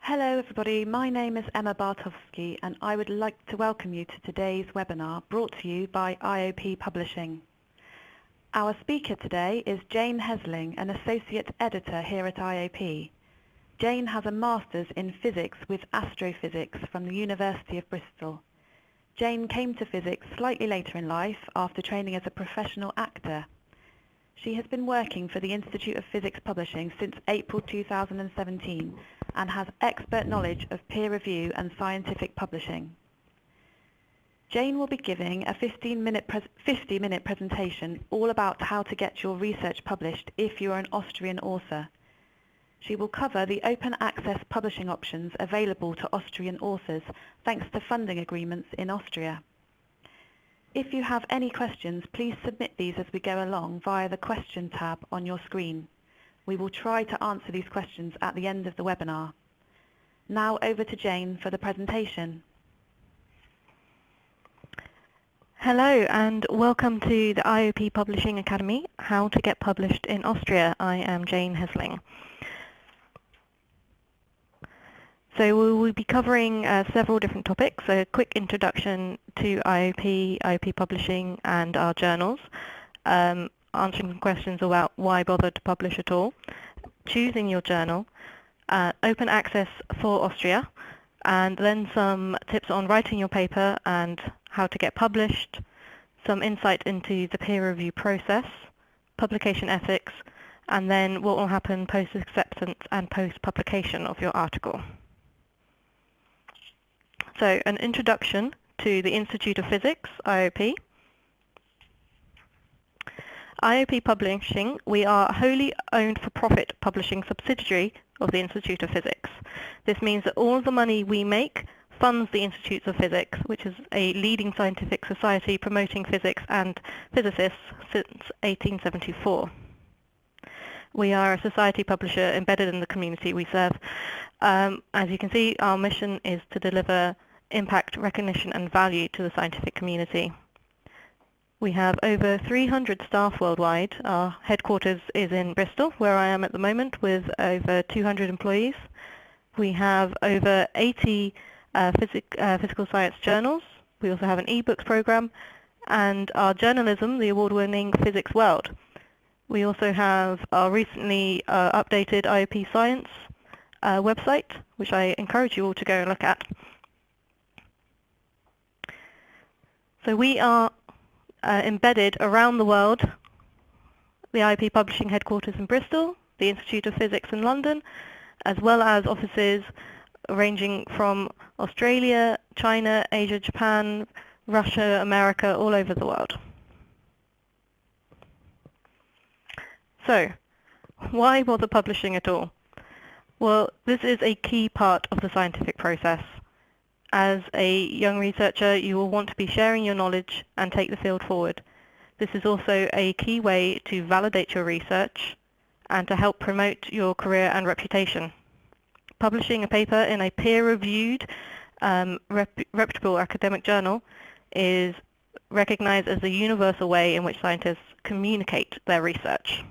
Hello everybody, my name is Emma Bartowski and I would like to welcome you to today's webinar brought to you by IOP Publishing. Our speaker today is Jane Hesling, an Associate Editor here at IOP. Jane has a Master's in Physics with Astrophysics from the University of Bristol. Jane came to physics slightly later in life after training as a professional actor. She has been working for the Institute of Physics Publishing since April 2017 and has expert knowledge of peer review and scientific publishing. Jane will be giving a 50-minute presentation all about how to get your research published if you are an Austrian author. She will cover the open access publishing options available to Austrian authors thanks to funding agreements in Austria. If you have any questions, please submit these as we go along via the question tab on your screen. We will try to answer these questions at the end of the webinar. Now over to Jane for the presentation. Hello and welcome to the IOP Publishing Academy, How to Get Published in Austria. I am Jane Hesling. So we will be covering several different topics, a quick introduction to IOP, IOP Publishing and our journals, answering questions about why bother to publish at all, choosing your journal, open access for Austria, and then some tips on writing your paper and how to get published, some insight into the peer review process, publication ethics, and then what will happen post-acceptance and post-publication of your article. So, an introduction to the Institute of Physics, IOP. IOP Publishing, we are a wholly owned for-profit publishing subsidiary of the Institute of Physics. This means that all of the money we make funds the Institutes of Physics, which is a leading scientific society promoting physics and physicists since 1874. We are a society publisher embedded in the community we serve. As you can see, our mission is to deliver impact, recognition and value to the scientific community. We have over 300 staff worldwide. Our headquarters is in Bristol, where I am at the moment, with over 200 employees. We have over 80 physical science journals. We also have an ebooks program, and our journalism, the award-winning Physics World. We also have our recently updated IOP Science website, which I encourage you all to go and look at. So we are embedded around the world, the IOP Publishing headquarters in Bristol, the Institute of Physics in London, as well as offices ranging from Australia, China, Asia, Japan, Russia, America, all over the world. So, why bother publishing at all? Well, this is a key part of the scientific process. As a young researcher, you will want to be sharing your knowledge and take the field forward. This is also a key way to validate your research and to help promote your career and reputation. Publishing a paper in a peer-reviewed, reputable academic journal is recognized as the universal way in which scientists communicate their research.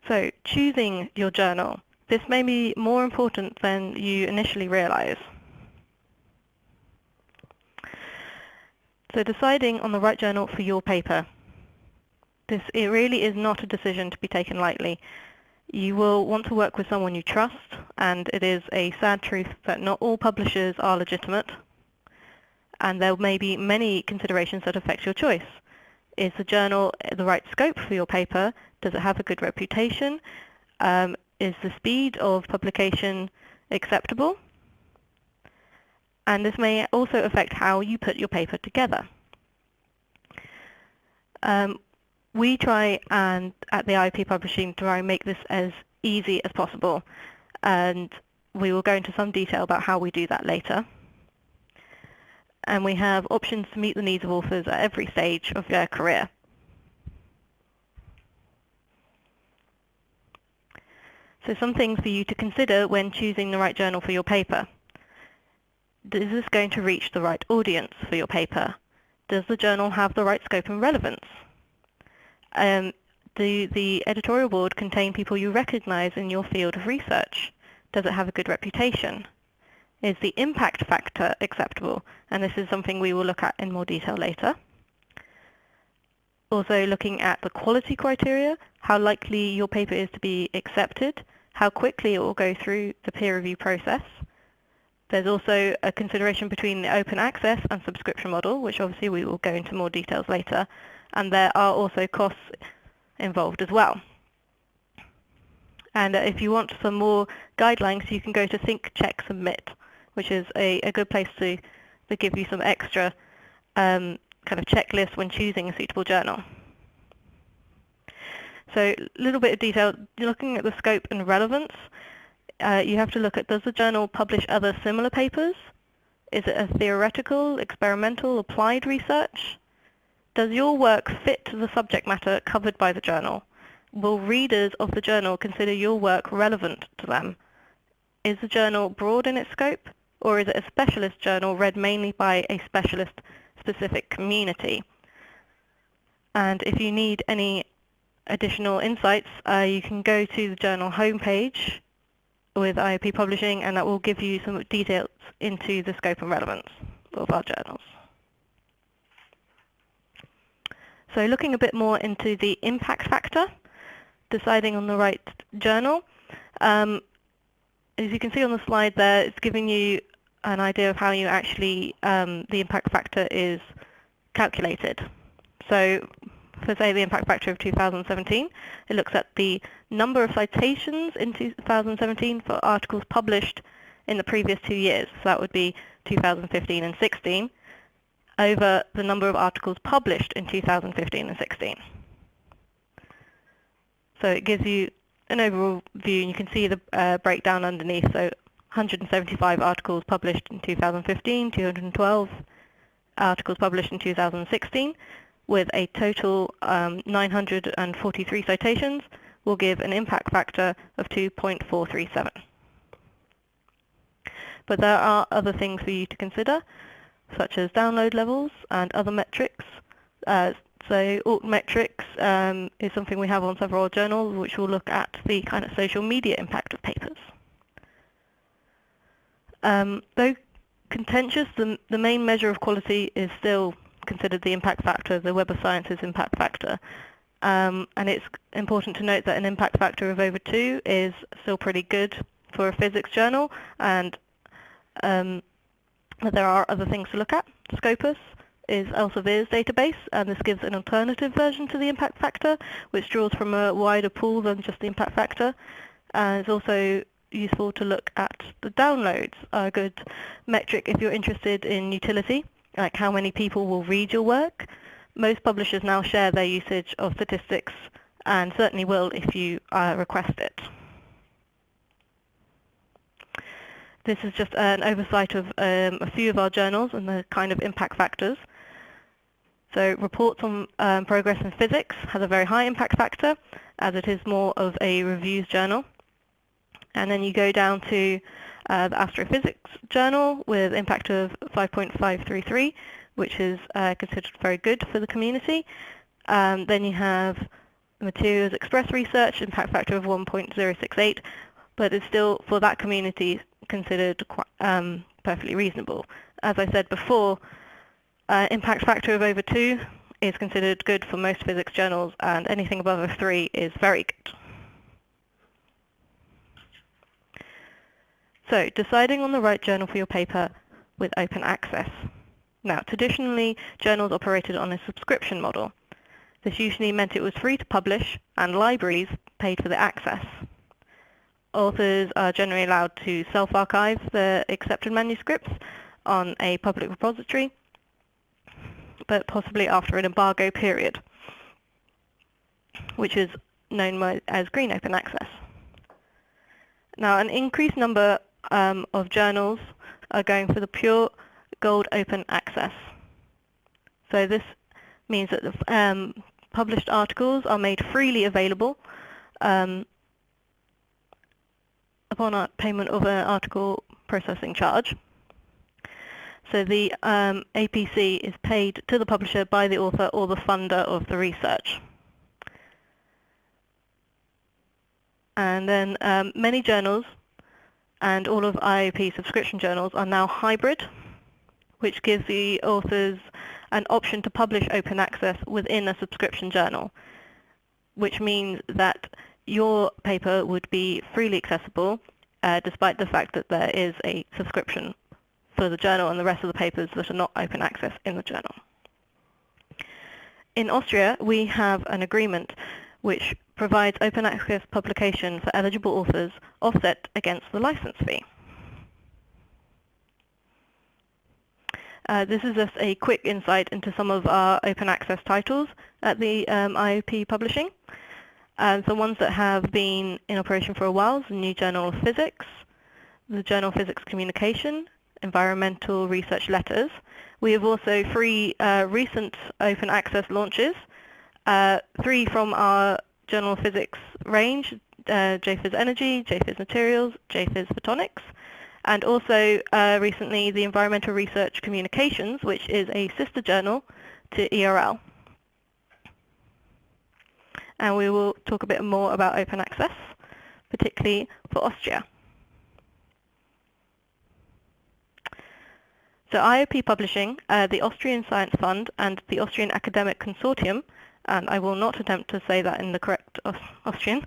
So, choosing your journal. This may be more important than you initially realize. So deciding on the right journal for your paper. It really is not a decision to be taken lightly. You will want to work with someone you trust, and it is a sad truth that not all publishers are legitimate, and there may be many considerations that affect your choice. Is the journal the right scope for your paper? Does it have a good reputation? Is the speed of publication acceptable? And this may also affect how you put your paper together. We try and at the IOP Publishing try and make this as easy as possible, and we will go into some detail about how we do that later. And we have options to meet the needs of authors at every stage of their career. So some things for you to consider when choosing the right journal for your paper. Is this going to reach the right audience for your paper? Does the journal have the right scope and relevance? Do the editorial board contain people you recognize in your field of research? Does it have a good reputation? Is the impact factor acceptable? And this is something we will look at in more detail later. Also looking at the quality criteria, how likely your paper is to be accepted, how quickly it will go through the peer review process. There's also a consideration between the open access and subscription model, which obviously we will go into more details later, and there are also costs involved as well. And if you want some more guidelines, you can go to Think, Check, Submit, which is a good place to give you some extra kind of checklist when choosing a suitable journal. So a little bit of detail, looking at the scope and relevance, you have to look at, does the journal publish other similar papers? Is it a theoretical, experimental, applied research? Does your work fit the subject matter covered by the journal? Will readers of the journal consider your work relevant to them? Is the journal broad in its scope, or is it a specialist journal read mainly by a specialist specific community? And if you need any additional insights, you can go to the journal homepage with IOP Publishing, and that will give you some details into the scope and relevance of our journals. So looking a bit more into the impact factor, deciding on the right journal. As you can see on the slide there, it's giving you an idea of how you actually, the impact factor is calculated. So for say the impact factor of 2017, it looks at the number of citations in 2017 for articles published in the previous 2 years. So that would be 2015 and 16, over the number of articles published in 2015 and 16. So it gives you an overall view, and you can see the breakdown underneath. So 175 articles published in 2015, 212 articles published in 2016, with a total 943 citations, will give an impact factor of 2.437. But there are other things for you to consider, such as download levels and other metrics. So alt metrics is something we have on several journals, which will look at the kind of social media impact of papers. Though contentious, the main measure of quality is still considered the impact factor, the Web of Science's impact factor. And it's important to note that an impact factor of over 2 is still pretty good for a physics journal, and but there are other things to look at. Scopus is Elsevier's database, and this gives an alternative version to the impact factor, which draws from a wider pool than just the impact factor. And it's also useful to look at the downloads, a good metric if you're interested in utility, like how many people will read your work. Most publishers now share their usage of statistics, and certainly will if you request it. This is just an oversight of a few of our journals and the kind of impact factors. So Reports on Progress in Physics has a very high impact factor, as it is more of a reviews journal. And then you go down to the Astrophysics journal with impact of 5.533, which is considered very good for the community. Then you have Materials Express Research, impact factor of 1.068, but it's still, for that community, considered quite, perfectly reasonable. As I said before, impact factor of over 2 is considered good for most physics journals, and anything above a 3 is very good. So, deciding on the right journal for your paper with open access. Now, traditionally, journals operated on a subscription model. This usually meant it was free to publish, and libraries paid for the access. Authors are generally allowed to self-archive their accepted manuscripts on a public repository, but possibly after an embargo period, which is known as green open access. Now, an increased number of journals are going for the pure gold open access. So this means that the published articles are made freely available upon payment of an article processing charge. So the APC is paid to the publisher by the author or the funder of the research. And then many journals and all of IOP subscription journals are now hybrid, which gives the authors an option to publish open access within a subscription journal, which means that your paper would be freely accessible despite the fact that there is a subscription for the journal and the rest of the papers that are not open access in the journal. In Austria, we have an agreement which provides open access publication for eligible authors offset against the license fee. This is just a quick insight into some of our open access titles at the IOP Publishing. The ones that have been in operation for a while, the New Journal of Physics, the Journal of Physics Communication, Environmental Research Letters. We have also 3 recent open access launches, 3 from our Journal of Physics range, JPhys Energy, JPhys Materials, JPhys Photonics, and also recently the Environmental Research Communications, which is a sister journal to ERL. And we will talk a bit more about open access, particularly for Austria. So IOP Publishing, the Austrian Science Fund, and the Austrian Academic Consortium, and I will not attempt to say that in the correct Austrian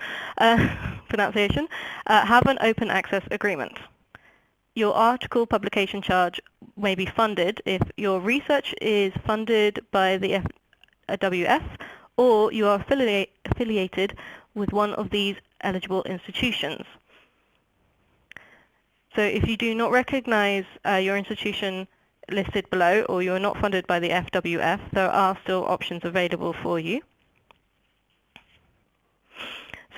pronunciation, have an open access agreement. Your article publication charge may be funded if your research is funded by the WF or you are affiliated with one of these eligible institutions. So if you do not recognize your institution listed below or you are not funded by the FWF, there are still options available for you.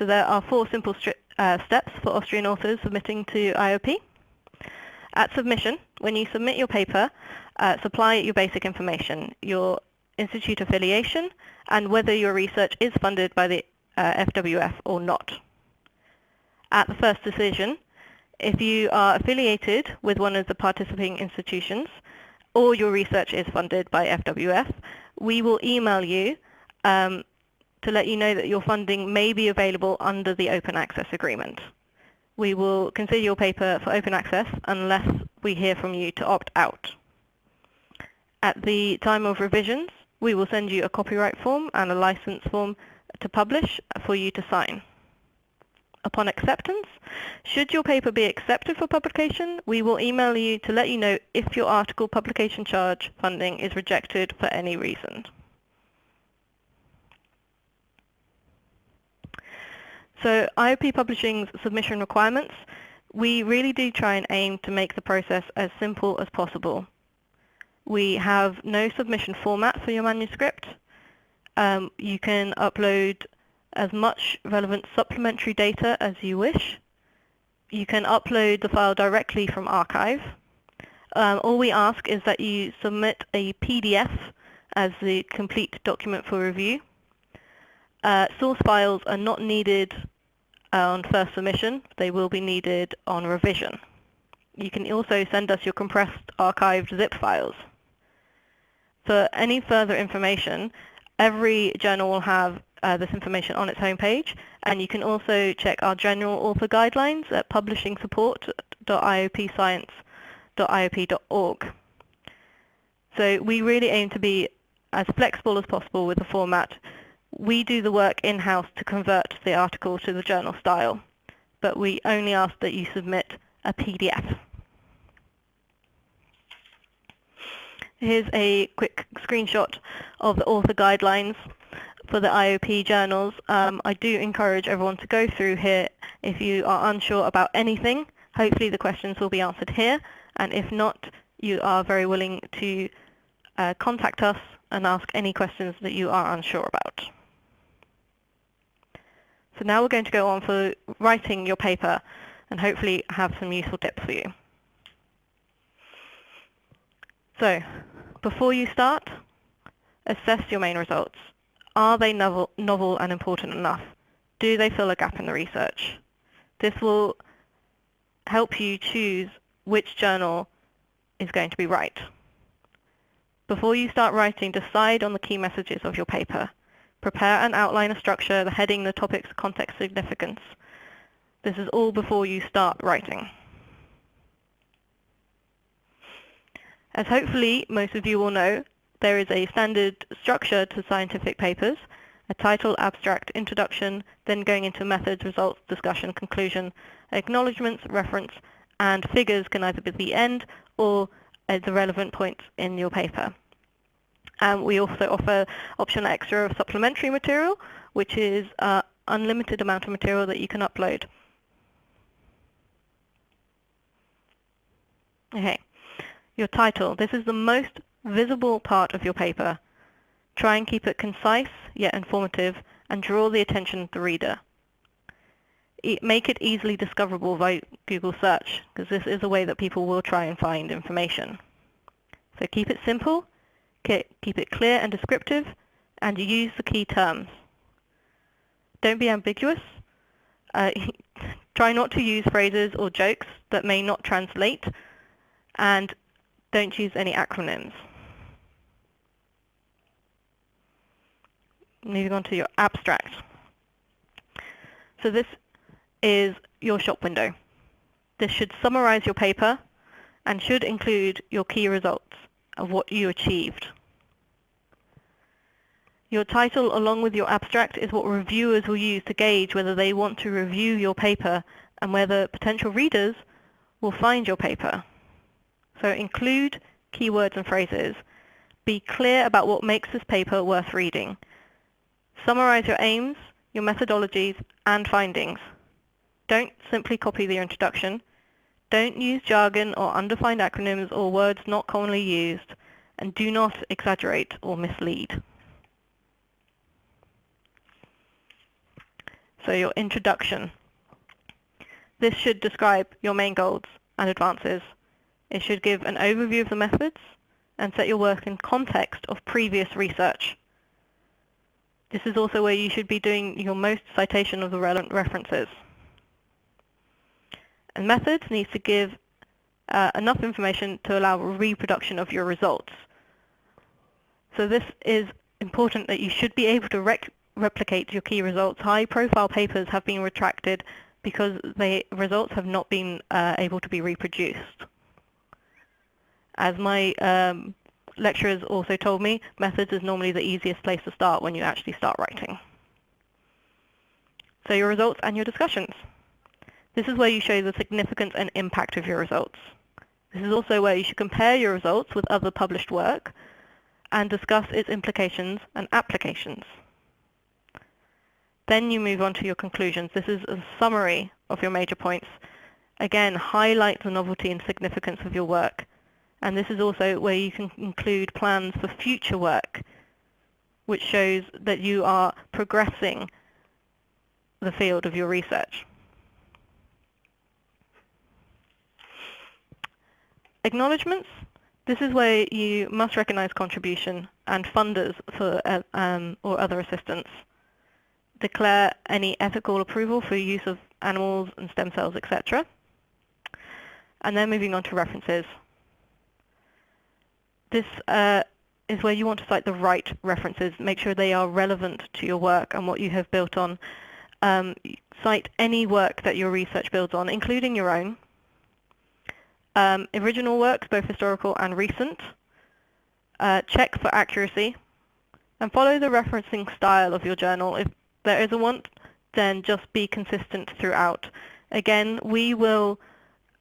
So there are 4 simple steps for Austrian authors submitting to IOP. At submission, when you submit your paper, supply your basic information, your institute affiliation, and whether your research is funded by the FWF or not. At the first decision, if you are affiliated with one of the participating institutions or your research is funded by FWF, we will email you to let you know that your funding may be available under the open access agreement. We will consider your paper for open access unless we hear from you to opt out. At the time of revisions, we will send you a copyright form and a license form to publish for you to sign. Upon acceptance, should your paper be accepted for publication, we will email you to let you know if your article publication charge funding is rejected for any reason. So IOP Publishing's submission requirements, we really do try and aim to make the process as simple as possible. We have no submission format for your manuscript. You can upload as much relevant supplementary data as you wish. You can upload the file directly from archive. All we ask is that you submit a PDF as the complete document for review. Source files are not needed on first submission, they will be needed on revision. You can also send us your compressed archived zip files. For any further information, every journal will have this information on its homepage, and you can also check our general author guidelines at publishingsupport.iopscience.iop.org. So we really aim to be as flexible as possible with the format. We do the work in-house to convert the article to the journal style, but we only ask that you submit a PDF. Here's a quick screenshot of the author guidelines for the IOP journals. I do encourage everyone to go through here if you are unsure about anything. Hopefully the questions will be answered here, and if not, you are very willing to contact us and ask any questions that you are unsure about. So now we're going to go on for writing your paper and hopefully have some useful tips for you. So, before you start, assess your main results. Are they novel and important enough? Do they fill a gap in the research? This will help you choose which journal is going to be right. Before you start writing, decide on the key messages of your paper. Prepare and outline a structure, the heading, the topics, context, significance. This is all before you start writing. As hopefully most of you will know, there is a standard structure to scientific papers: a title, abstract, introduction, then going into methods, results, discussion, conclusion, acknowledgements, reference, and figures can either be at the end or at the relevant points in your paper. We also offer optional extra supplementary material, which is an unlimited amount of material that you can upload. Okay, your title. This is the most visible part of your paper. Try and keep it concise yet informative and draw the attention of the reader. Make it easily discoverable by Google search, because this is a way that people will try and find information. So keep it simple, keep it clear and descriptive, and use the key terms. Don't be ambiguous. Try not to use phrases or jokes that may not translate, and don't use any acronyms. Moving on to your abstract. So this is your shop window. This should summarize your paper and should include your key results of what you achieved. Your title, along with your abstract, is what reviewers will use to gauge whether they want to review your paper and whether potential readers will find your paper. So include keywords and phrases. Be clear about what makes this paper worth reading. Summarize your aims, your methodologies, and findings. Don't simply copy the introduction. Don't use jargon or undefined acronyms or words not commonly used, and do not exaggerate or mislead. So your introduction. This should describe your main goals and advances. It should give an overview of the methods and set your work in context of previous research. This is also where you should be doing your most citation of the relevant references. And methods needs to give enough information to allow reproduction of your results. So this is important, that you should be able to replicate your key results. High-profile papers have been retracted because the results have not been able to be reproduced. As my lecturers also told me, methods is normally the easiest place to start when you actually start writing. So your results and your discussions. This is where you show the significance and impact of your results. This is also where you should compare your results with other published work and discuss its implications and applications. Then you move on to your conclusions. This is a summary of your major points. Again, highlight the novelty and significance of your work. And this is also where you can include plans for future work, which shows that you are progressing the field of your research. Acknowledgements. This is where you must recognize contribution and funders for or other assistance. Declare any ethical approval for use of animals and stem cells, etc. And then moving on to references. This is where you want to cite the right references. Make sure they are relevant to your work and what you have built on. Cite any work that your research builds on, including your own. Original works, both historical and recent. Check for accuracy. And follow the referencing style of your journal. If there is a want, then just be consistent throughout. Again, we will,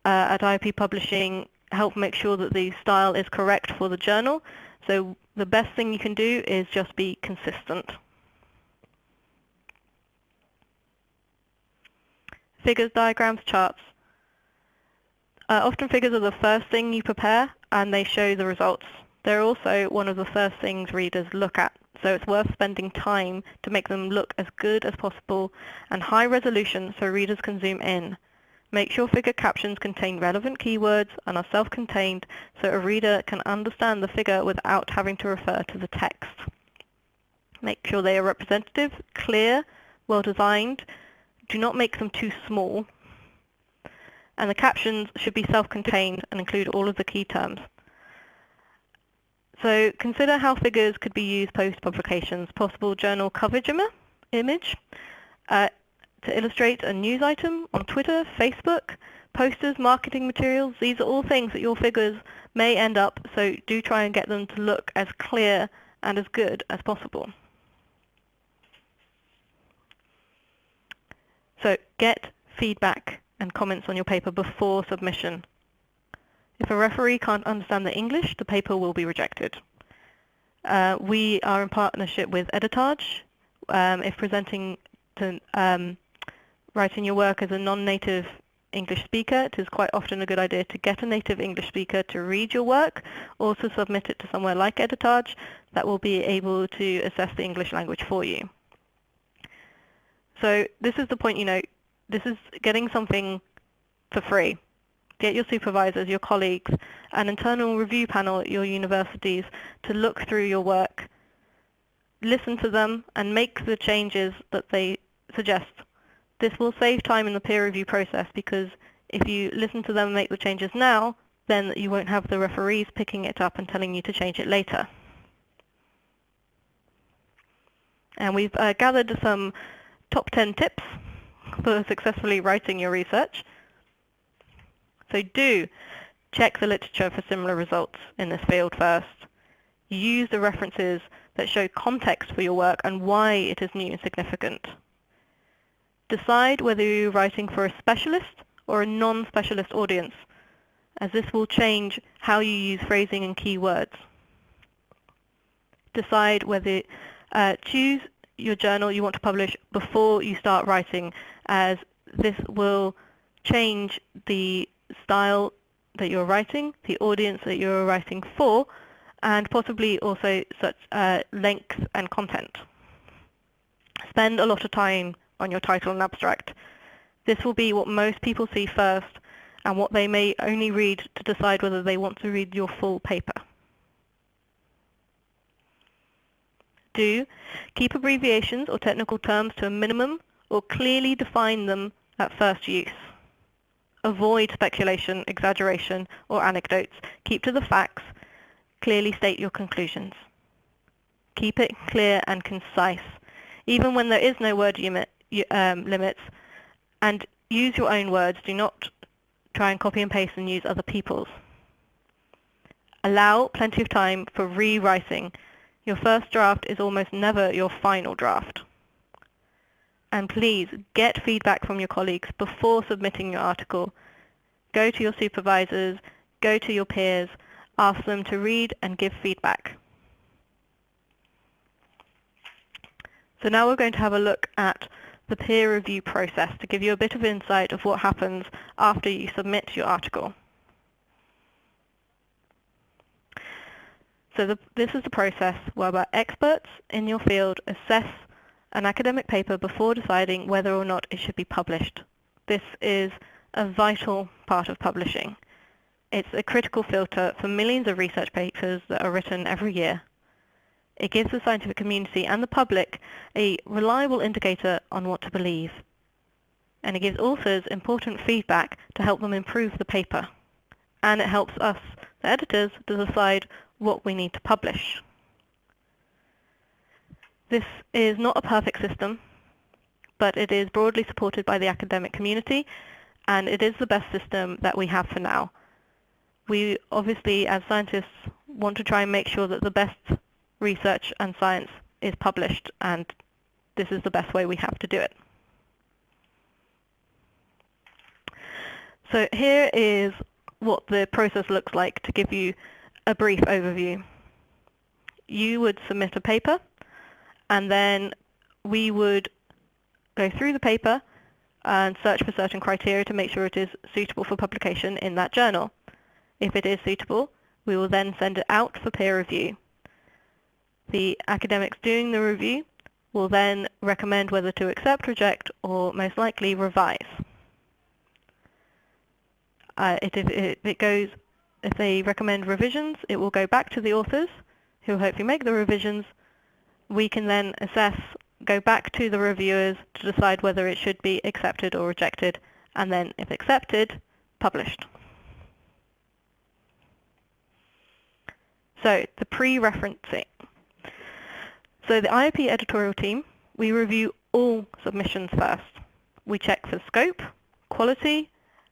at IOP Publishing, help make sure that the style is correct for the journal. So the best thing you can do is just be consistent. Figures, diagrams, charts. Often figures are the first thing you prepare, and they show the results. They're also one of the first things readers look at, so it's worth spending time to make them look as good as possible and high resolution so readers can zoom in. Make sure figure captions contain relevant keywords and are self-contained so a reader can understand the figure without having to refer to the text. Make sure they are representative, clear, well-designed. Do not make them too small. And the captions should be self-contained and include all of the key terms. So consider how figures could be used post-publications, possible journal coverage image. to illustrate a news item on Twitter, Facebook, posters, marketing materials. These are all things that your figures may end up, so do try and get them to look as clear and as good as possible. So get feedback and comments on your paper before submission. If a referee can't understand the English, the paper will be rejected. We are in partnership with Editage. If presenting to writing your work as a non-native English speaker, it is quite often a good idea to get a native English speaker to read your work, or to submit it to somewhere like Editage that will be able to assess the English language for you. So this is the point, this is getting something for free. Get your supervisors, your colleagues, an internal review panel at your universities to look through your work, listen to them, and make the changes that they suggest. This will save time in the peer review process, because if you listen to them and make the changes now, then you won't have the referees picking it up and telling you to change it later. And we've gathered some top 10 tips for successfully writing your research. So do check the literature for similar results in this field first. Use the references that show context for your work and why it is new and significant. Decide whether you're writing for a specialist or a non-specialist audience, as this will change how you use phrasing and keywords. Decide whether choose your journal you want to publish before you start writing, as this will change the style that you're writing, the audience that you're writing for, and possibly also such length and content. Spend a lot of time on your title and abstract. This will be what most people see first, and what they may only read to decide whether they want to read your full paper. Do keep abbreviations or technical terms to a minimum, or clearly define them at first use. Avoid speculation, exaggeration, or anecdotes. Keep to the facts. Clearly state your conclusions. Keep it clear and concise, even when there is no word limits, and use your own words. Do not try and copy and paste and use other people's. Allow plenty of time for rewriting. Your first draft is almost never your final draft. And please get feedback from your colleagues before submitting your article. Go to your supervisors, go to your peers, ask them to read and give feedback. So now we're going to have a look at the peer review process to give you a bit of insight of what happens after you submit your article. So this is the process whereby experts in your field assess an academic paper before deciding whether or not it should be published. This is a vital part of publishing. It's a critical filter for millions of research papers that are written every year. It gives the scientific community and the public a reliable indicator on what to believe. And it gives authors important feedback to help them improve the paper. And it helps us, the editors, to decide what we need to publish. This is not a perfect system, but it is broadly supported by the academic community, and it is the best system that we have for now. We obviously, as scientists, want to try and make sure that the best research and science is published, and this is the best way we have to do it. So here is what the process looks like to give you a brief overview. You would submit a paper, and then we would go through the paper and search for certain criteria to make sure it is suitable for publication in that journal. If it is suitable, we will then send it out for peer review. The academics doing the review will then recommend whether to accept, reject, or most likely revise. If they recommend revisions, it will go back to the authors, who hopefully make the revisions. We can then assess, go back to the reviewers to decide whether it should be accepted or rejected, and then, if accepted, published. So, the pre-referencing. So the IOP editorial team, we review all submissions first. We check for scope, quality,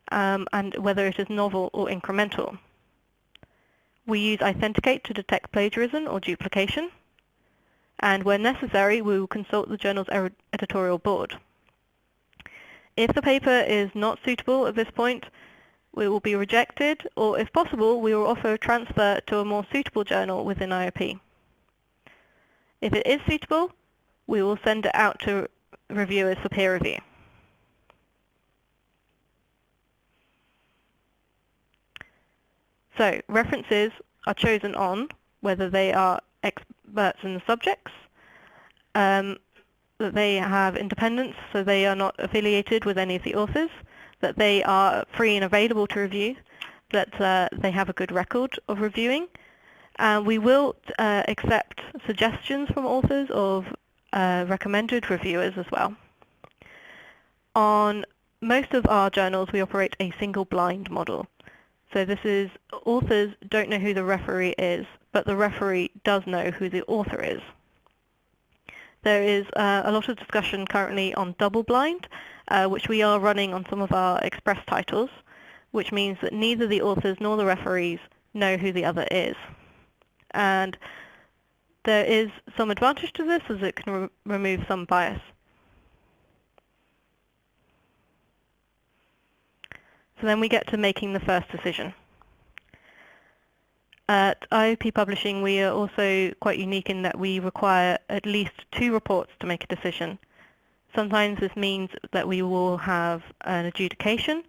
and whether it is novel or incremental. We use Authenticate to detect plagiarism or duplication, and where necessary, we will consult the journal's editorial board. If the paper is not suitable at this point, it will be rejected, or if possible, we will offer a transfer to a more suitable journal within IOP. If it is suitable, we will send it out to reviewers for peer review. So, references are chosen on whether they are experts in the subjects, that they have independence, so they are not affiliated with any of the authors, that they are free and available to review, that they have a good record of reviewing. We will accept suggestions from authors of recommended reviewers as well. On most of our journals, we operate a single blind model. So this is, authors don't know who the referee is, but the referee does know who the author is. There is a lot of discussion currently on double blind, which we are running on some of our express titles, which means that neither the authors nor the referees know who the other is. And there is some advantage to this, as it can remove some bias. So then we get to making the first decision. At IOP Publishing, we are also quite unique in that we require at least 2 reports to make a decision. Sometimes this means that we will have an adjudication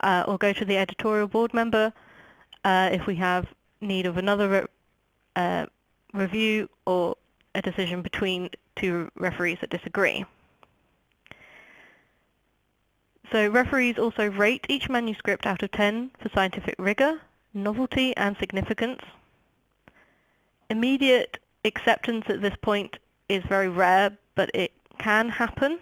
or go to the editorial board member if we have need of another review or a decision between 2 referees that disagree. So referees also rate each manuscript out of 10 for scientific rigor, novelty and significance. Immediate acceptance at this point is very rare, but it can happen.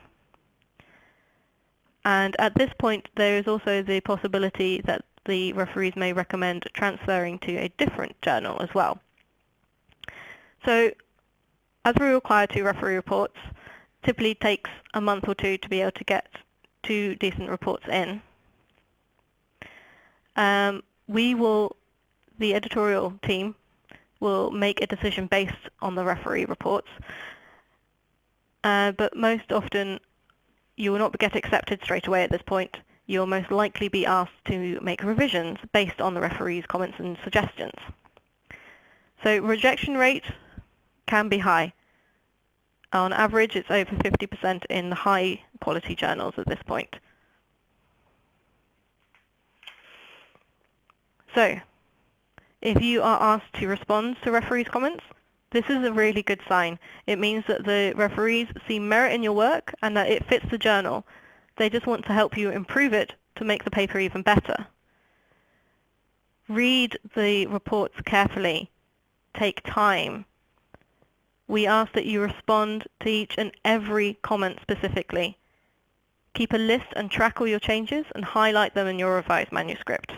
And at this point, there is also the possibility that the referees may recommend transferring to a different journal as well. So, as we require 2 referee reports, typically takes a month or 2 to be able to get 2 decent reports in. The editorial team will make a decision based on the referee reports, but most often you will not get accepted straight away at this point. You will most likely be asked to make revisions based on the referee's comments and suggestions. So rejection rate can be high. On average, it's over 50% in high quality journals at this point. So, if you are asked to respond to referees' comments, this is a really good sign. It means that the referees see merit in your work and that it fits the journal. They just want to help you improve it to make the paper even better. Read the reports carefully. Take time. We ask that you respond to each and every comment specifically. Keep a list and track all your changes and highlight them in your revised manuscript.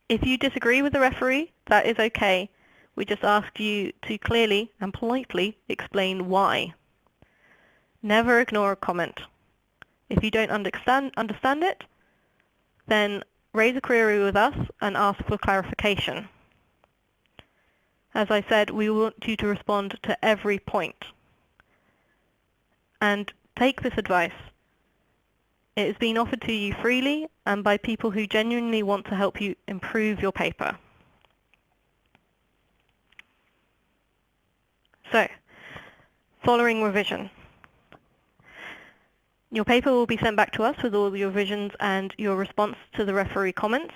If you disagree with the referee, that is okay. We just ask you to clearly and politely explain why. Never ignore a comment. If you don't understand it, then raise a query with us and ask for clarification. As I said, we want you to respond to every point. And take this advice. It has been offered to you freely and by people who genuinely want to help you improve your paper. So, following revision. Your paper will be sent back to us with all your revisions and your response to the referee comments.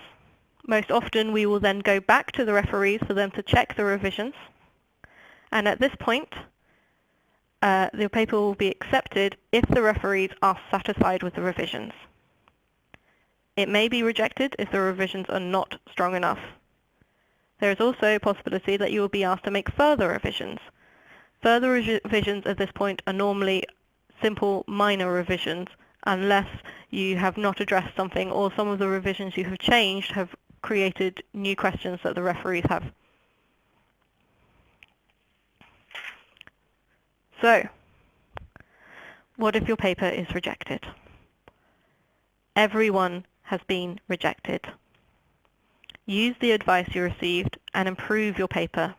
Most often we will then go back to the referees for them to check the revisions. And at this point, the paper will be accepted if the referees are satisfied with the revisions. It may be rejected if the revisions are not strong enough. There is also a possibility that you will be asked to make further revisions. Further revisions at this point are normally simple minor revisions unless you have not addressed something or some of the revisions you have changed have created new questions that the referees have. So, what if your paper is rejected? Everyone has been rejected. Use the advice you received and improve your paper.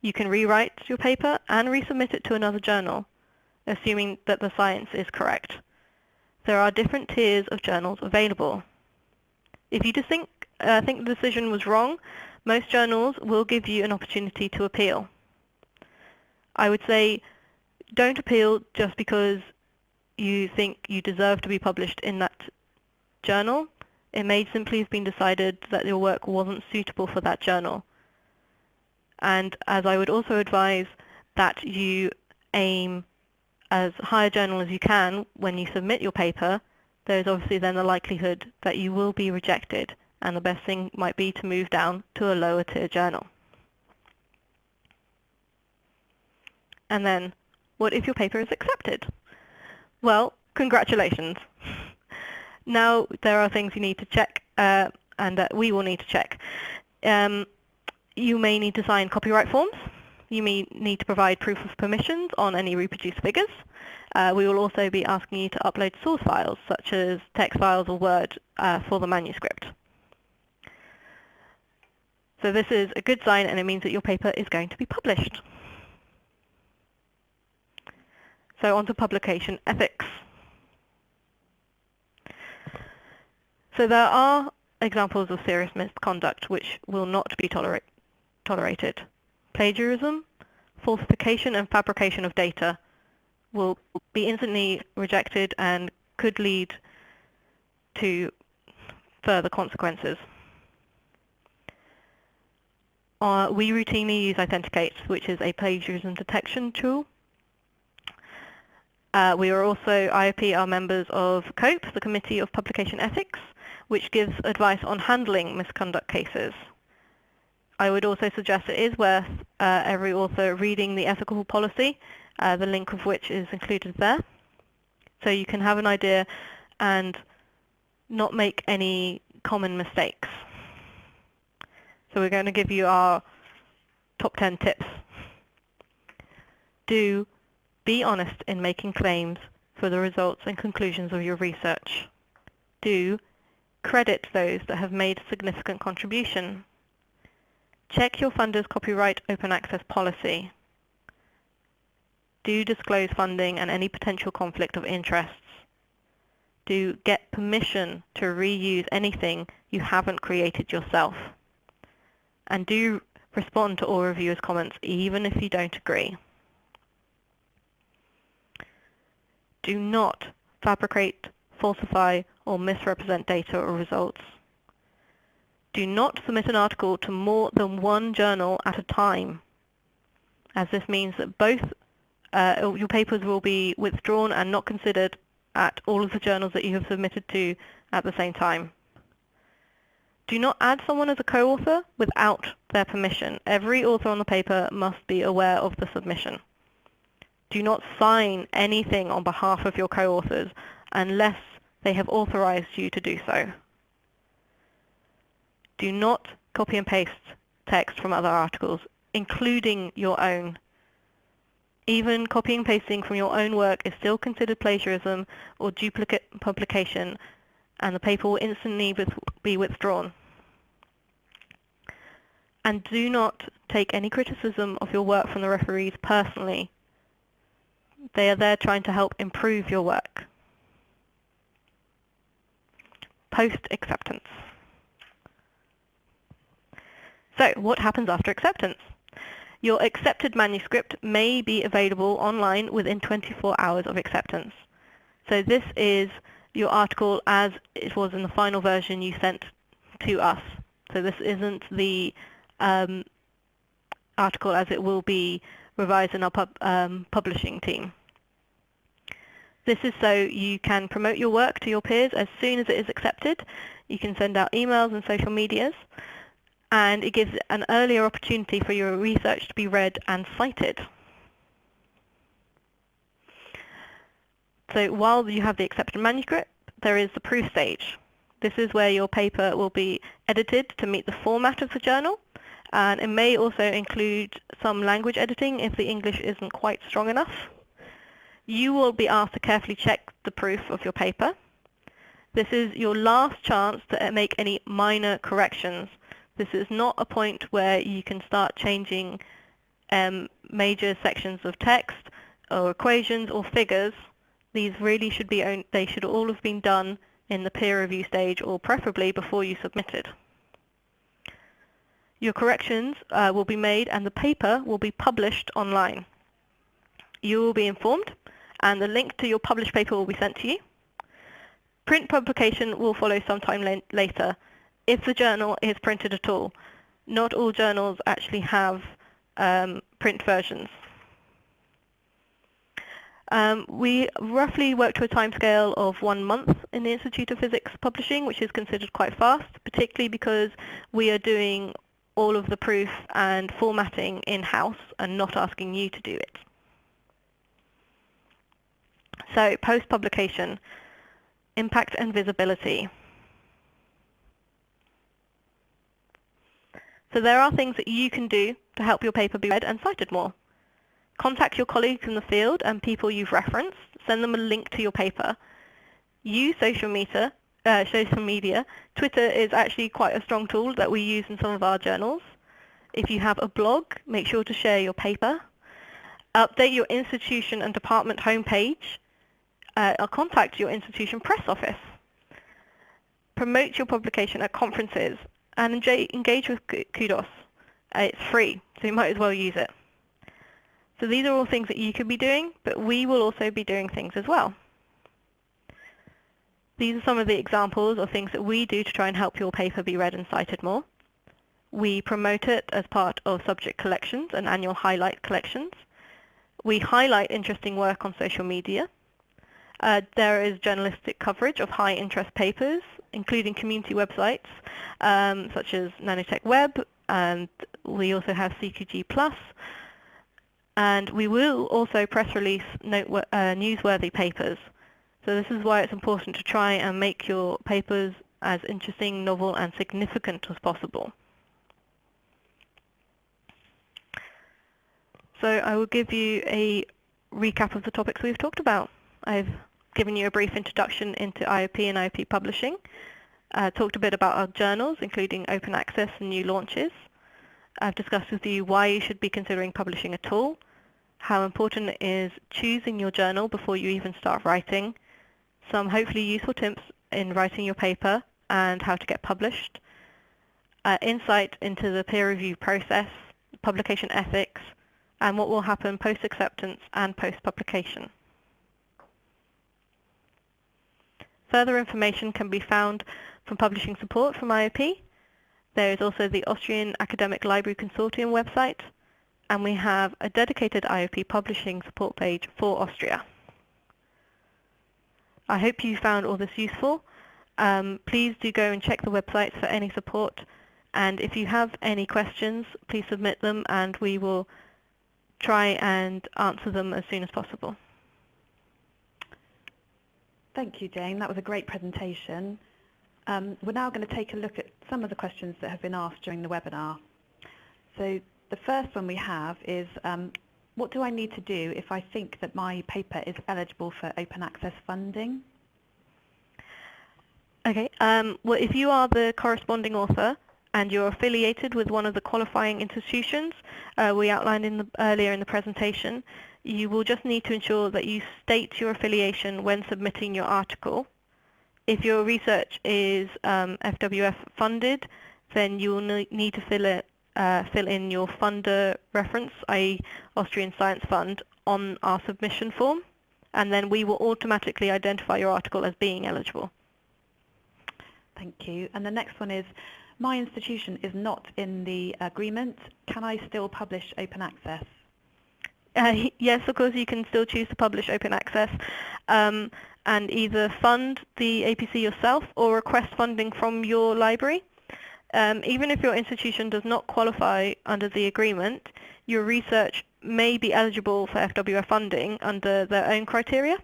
You can rewrite your paper and resubmit it to another journal, assuming that the science is correct. There are different tiers of journals available. If you just think the decision was wrong, most journals will give you an opportunity to appeal. I would say don't appeal just because you think you deserve to be published in that journal. It may simply have been decided that your work wasn't suitable for that journal. And as I would also advise that you aim as high a journal as you can when you submit your paper, there's obviously then the likelihood that you will be rejected, and the best thing might be to move down to a lower tier journal. And then, what if your paper is accepted? Well, congratulations. Now there are things you need to check, and that we will need to check. You may need to sign copyright forms. You may need to provide proof of permissions on any reproduced figures. We will also be asking you to upload source files, such as text files or Word, for the manuscript. So this is a good sign, and it means that your paper is going to be published. So on to publication ethics. So there are examples of serious misconduct which will not be tolerated. Plagiarism, falsification and fabrication of data will be instantly rejected and could lead to further consequences. We routinely use Authenticate, which is a plagiarism detection tool. We are also, IOP are members of COPE, the Committee of Publication Ethics, which gives advice on handling misconduct cases. I would also suggest it is worth every author reading the ethical policy, the link of which is included there, so you can have an idea and not make any common mistakes. So we're going to give you our top 10 tips. Do be honest in making claims for the results and conclusions of your research. Do credit those that have made a significant contribution. Check your funder's copyright open access policy. Do disclose funding and any potential conflict of interests. Do get permission to reuse anything you haven't created yourself. And do respond to all reviewers' comments, even if you don't agree. Do not fabricate, falsify, or misrepresent data or results. Do not submit an article to more than one journal at a time, as this means that both your papers will be withdrawn and not considered at all of the journals that you have submitted to at the same time. Do not add someone as a co-author without their permission. Every author on the paper must be aware of the submission. Do not sign anything on behalf of your co-authors unless they have authorized you to do so. Do not copy and paste text from other articles, including your own. Even copying and pasting from your own work is still considered plagiarism or duplicate publication, and the paper will instantly be withdrawn. And do not take any criticism of your work from the referees personally. They are there trying to help improve your work. Post-acceptance. So, what happens after acceptance? Your accepted manuscript may be available online within 24 hours of acceptance. So this is your article as it was in the final version you sent to us. So this isn't the article as it will be revised in our publishing team. This is so you can promote your work to your peers as soon as it is accepted. You can send out emails and social medias, and it gives an earlier opportunity for your research to be read and cited. So while you have the accepted manuscript, there is the proof stage. This is where your paper will be edited to meet the format of the journal, and it may also include some language editing if the English isn't quite strong enough. You will be asked to carefully check the proof of your paper. This is your last chance to make any minor corrections. This is not a point where you can start changing major sections of text or equations or figures. These really should be they should all have been done in the peer review stage, or preferably before you submitted. Your corrections will be made and the paper will be published online. You will be informed and the link to your published paper will be sent to you. Print publication will follow sometime later, if the journal is printed at all. Not all journals actually have print versions. We roughly work to a timescale of 1 month in the Institute of Physics Publishing, which is considered quite fast, particularly because we are doing all of the proof and formatting in-house and not asking you to do it. So, post-publication, impact and visibility. So there are things that you can do to help your paper be read and cited more. Contact your colleagues in the field and people you've referenced. Send them a link to your paper. Use social media. Twitter is actually quite a strong tool that we use in some of our journals. If you have a blog, make sure to share your paper. Update your institution and department homepage. Or contact your institution press office. Promote your publication at conferences and engage with Kudos. It's free, so you might as well use it. So these are all things that you could be doing, but we will also be doing things as well. These are some of the examples of things that we do to try and help your paper be read and cited more. We promote it as part of subject collections and annual highlight collections. We highlight interesting work on social media. There is journalistic coverage of high interest papers, including community websites such as Nanotech Web, and we also have CQG+. And we will also press release newsworthy papers. So this is why it's important to try and make your papers as interesting, novel and significant as possible. So I will give you a recap of the topics we've talked about. I've given you a brief introduction into IOP and IOP Publishing, talked a bit about our journals, including open access and new launches. I've discussed with you why you should be considering publishing at all, how important it is choosing your journal before you even start writing, some hopefully useful tips in writing your paper and how to get published, insight into the peer review process, publication ethics, and what will happen post-acceptance and post-publication. Further information can be found from publishing support from IOP. There is also the Austrian Academic Library Consortium website, and we have a dedicated IOP Publishing support page for Austria. I hope you found all this useful. Please do go and check the websites for any support, and if you have any questions, please submit them and we will try and answer them as soon as possible. Thank you, Jane. That was a great presentation. We're now going to take a look at some of the questions that have been asked during the webinar. So the first one we have is, what do I need to do if I think that my paper is eligible for open access funding? Okay, well, if you are the corresponding author and you're affiliated with one of the qualifying institutions we outlined earlier in the presentation, you will just need to ensure that you state your affiliation when submitting your article. If your research is FWF funded, then you will need to fill in your funder reference, i.e. Austrian Science Fund, on our submission form, and then we will automatically identify your article as being eligible. Thank you. And the next one is, my institution is not in the agreement. Can I still publish open access? Yes, of course, you can still choose to publish open access and either fund the APC yourself or request funding from your library. Even if your institution does not qualify under the agreement, your research may be eligible for FWF funding under their own criteria.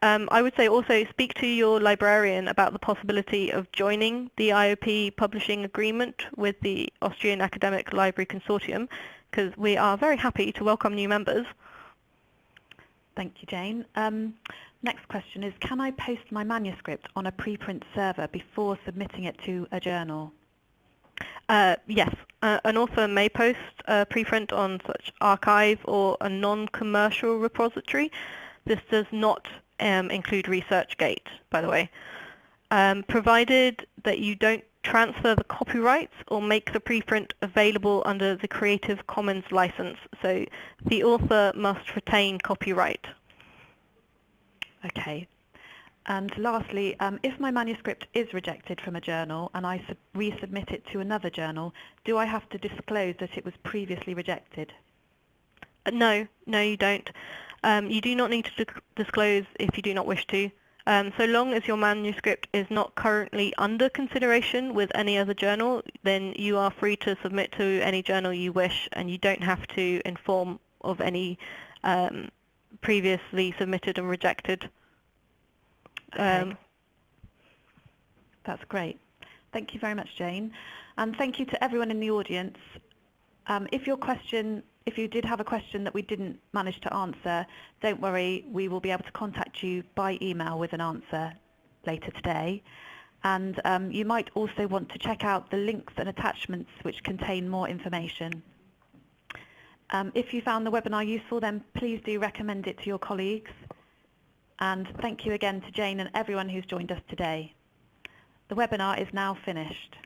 I would say also speak to your librarian about the possibility of joining the IOP Publishing Agreement with the Austrian Academic Library Consortium, because we are very happy to welcome new members. Thank you, Jane. Next question is, can I post my manuscript on a preprint server before submitting it to a journal? Yes, an author may post a preprint on such archive or a non-commercial repository. This does not include ResearchGate, by the way, provided that you don't transfer the copyrights or make the preprint available under the Creative Commons license. So the author must retain copyright. Okay. And lastly, if my manuscript is rejected from a journal and I resubmit it to another journal, do I have to disclose that it was previously rejected? No, you don't. You do not need to disclose if you do not wish to. So long as your manuscript is not currently under consideration with any other journal, then you are free to submit to any journal you wish, and you don't have to inform of any previously submitted and rejected. Okay. That's great. Thank you very much, Jane. And thank you to everyone in the audience. If you did have a question that we didn't manage to answer, don't worry, we will be able to contact you by email with an answer later today. And you might also want to check out the links and attachments which contain more information. If you found the webinar useful, then please do recommend it to your colleagues. And thank you again to Jane and everyone who's joined us today. The webinar is now finished.